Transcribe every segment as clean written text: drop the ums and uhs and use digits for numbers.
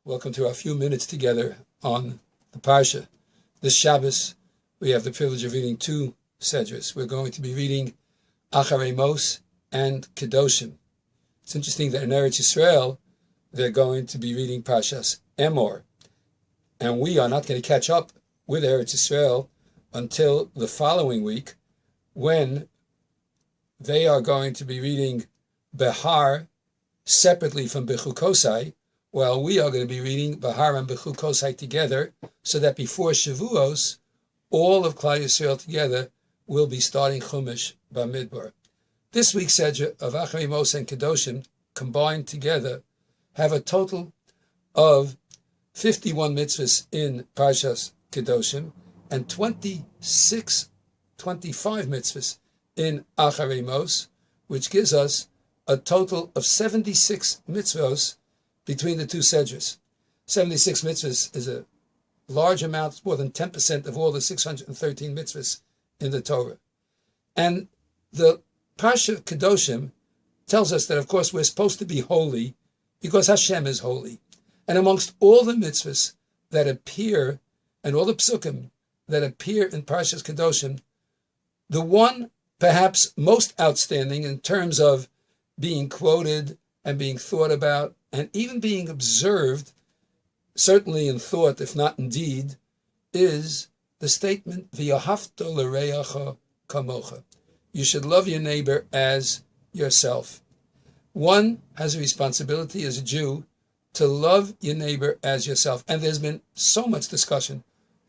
Welcome to our few minutes together on the Parsha. This Shabbos, we have the privilege of reading two sedras. We're going to be reading Acharei Mos and Kedoshim. It's interesting that in Eretz Yisrael, they're going to be reading Parshas Emor. And we are not going to catch up with Eretz Yisrael until the following week, when they are going to be reading Behar separately from Bechukosai, while we are going to be reading Behar and Bechukosai together, so that before Shavuos, all of Klal Yisrael together will be starting Chumash Bamidbar. This week's Sedra of Acharei Mos and Kedoshim combined together have a total of 51 mitzvahs in Parshas Kedoshim and 25 mitzvahs in Acharei Mos, which gives us a total of 76 mitzvahs between the two sedras. 76 mitzvahs is a large amount, more than 10% of all the 613 mitzvahs in the Torah. And the Parsha Kedoshim tells us that, of course, we're supposed to be holy because Hashem is holy. And amongst all the mitzvahs that appear, and all the psukim that appear in Parshas Kedoshim, the one perhaps most outstanding in terms of being quoted and being thought about and even being observed, certainly in thought, if not in deed, is the statement, V'yahavta l'reacha kamocha. You should love your neighbor as yourself. One has a responsibility as a Jew to love your neighbor as yourself. And there's been so much discussion.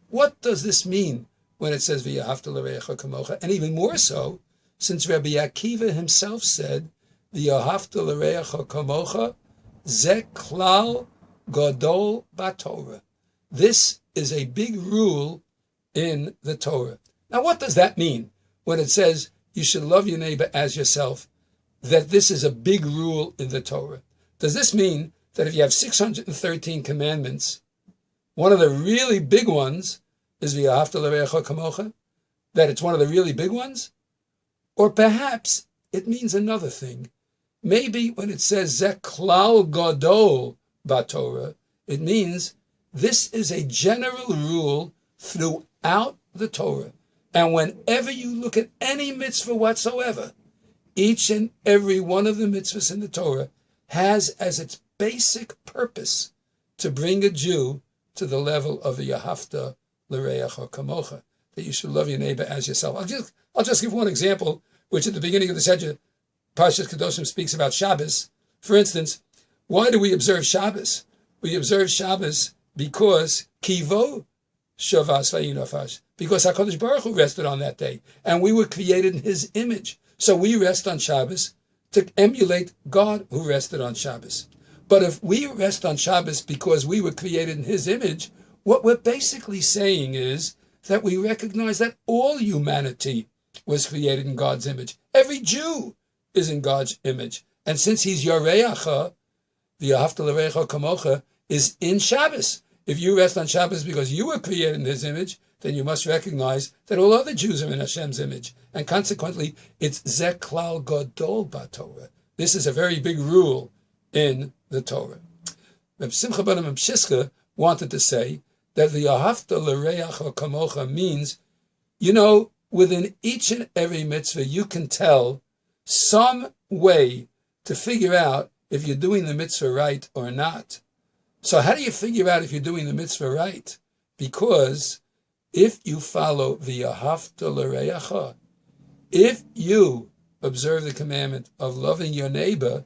What does this mean when it says V'yahavta l'reacha kamocha? And even more so, since Rabbi Akiva himself said, V'yahavta l'reacha kamocha, ze klal gadol b'Torah. This is a big rule in the Torah. Now, what does that mean when it says you should love your neighbor as yourself, that this is a big rule in the Torah? Does this mean that if you have 613 commandments, one of the really big ones is V'yahavta l'reacha kamocha, that it's one of the really big ones? Or perhaps it means another thing. Maybe when it says Ze klal gadol b'Torah, it means this is a general rule throughout the Torah. And whenever you look at any mitzvah whatsoever, each and every one of the mitzvahs in the Torah has as its basic purpose to bring a Jew to the level of the V'yahavta l'reacha kamocha, that you should love your neighbor as yourself. I'll just give one example, which at the beginning of the Sedra, Parshas Kedoshim speaks about Shabbos. For instance, why do we observe Shabbos? We observe Shabbos because Kivo Shavas Vayinafash, because HaKadosh Baruch Hu rested on that day, and we were created in His image. So we rest on Shabbos to emulate God who rested on Shabbos. But if we rest on Shabbos because we were created in His image, what we're basically saying is that we recognize that all humanity was created in God's image. Every Jew is in God's image. And since He's Yoreacha, the V'yahavta l'reacha kamocha is in Shabbos. If you rest on Shabbos because you were created in His image, then you must recognize that all other Jews are in Hashem's image. And consequently, it's Ze klal gadol b'Torah. This is a very big rule in the Torah. Reb Simcha ben Memshischa wanted to say that the V'yahavta l'reacha kamocha means, within each and every mitzvah, you can tell some way to figure out if you're doing the mitzvah right or not. So how do you figure out if you're doing the mitzvah right? Because if you follow V'yahavta l'reacha, if you observe the commandment of loving your neighbor,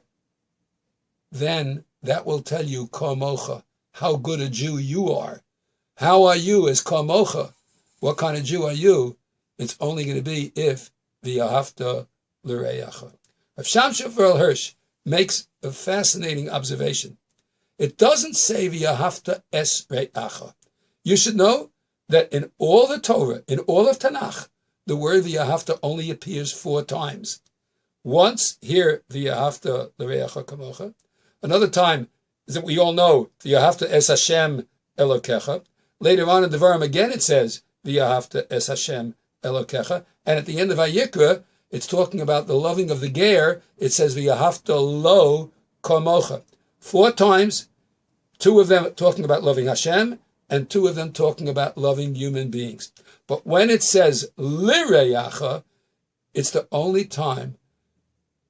then that will tell you kamocha, how good a Jew you are. How are you as kamocha? What kind of Jew are you? It's only going to be if V'yahavta l'reacha. Rav Shamshon Earl Hirsch makes a fascinating observation. It doesn't say V'yahavta es re'acha. You should know that in all the Torah, in all of Tanakh, the word V'yahavta only appears 4 times. Once here, V'yahavta l'reacha kamocha. Another time is that we all know V'yahavta es Hashem Elokecha. Later on in Devarim again it says V'yahavta es Hashem Elokecha. And at the end of Vayikra, it's talking about the loving of the ger. It says V'yahavta lo kamocha. 4 times Two of them talking about loving Hashem, and two of them talking about loving human beings. But when it says lireyacha, it's the only time.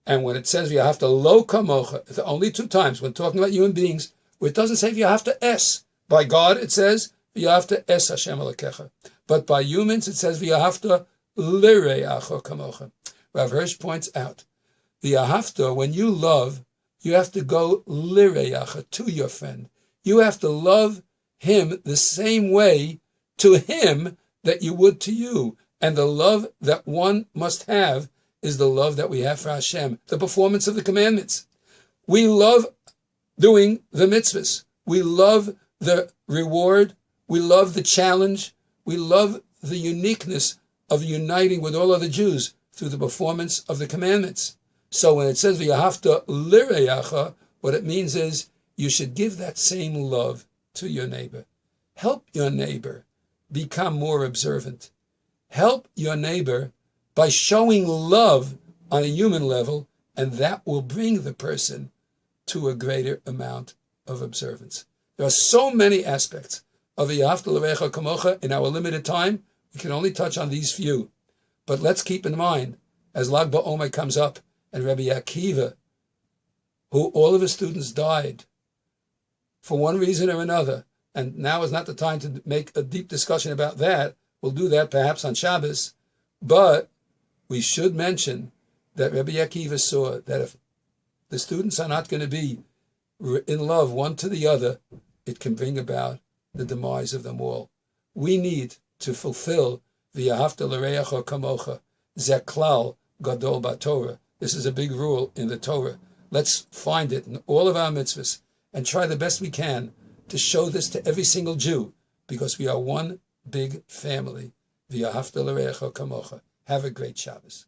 And when it says v'yahavta lo kamocha, it's the only two times when talking about human beings where it doesn't say v'yahavta es. By God it says v'yahavta es Hashem Elokecha. But by humans it says v'yahavta lireyacha kamocha. Rav Hirsch points out, v'yahavta, when you love, you have to go lireyacha, to your friend. You have to love him the same way to him that you would to you. And the love that one must have is the love that we have for Hashem, the performance of the commandments. We love doing the mitzvahs. We love the reward. We love the challenge. We love the uniqueness of uniting with all other Jews through the performance of the commandments. So when it says v'yahavta lireyacha, what it means is you should give that same love to your neighbor. Help your neighbor become more observant. Help your neighbor by showing love on a human level, and that will bring the person to a greater amount of observance. There are so many aspects of v'yahavta l'recha kamocha. In our limited time, we can only touch on these few. But let's keep in mind, as Lag BaOmer comes up, and Rabbi Akiva, who all of his students died for one reason or another, and now is not the time to make a deep discussion about that. We'll do that perhaps on Shabbos. But we should mention that Rabbi Akiva saw that if the students are not going to be in love one to the other, it can bring about the demise of them all. We need to fulfill v'yahavta l'reacha kamocha, zeh klal gadol b'Torah. This is a big rule in the Torah. Let's find it in all of our mitzvahs and try the best we can to show this to every single Jew, because we are one big family. V'yahavta l'reacha kamocha. Have a great Shabbos.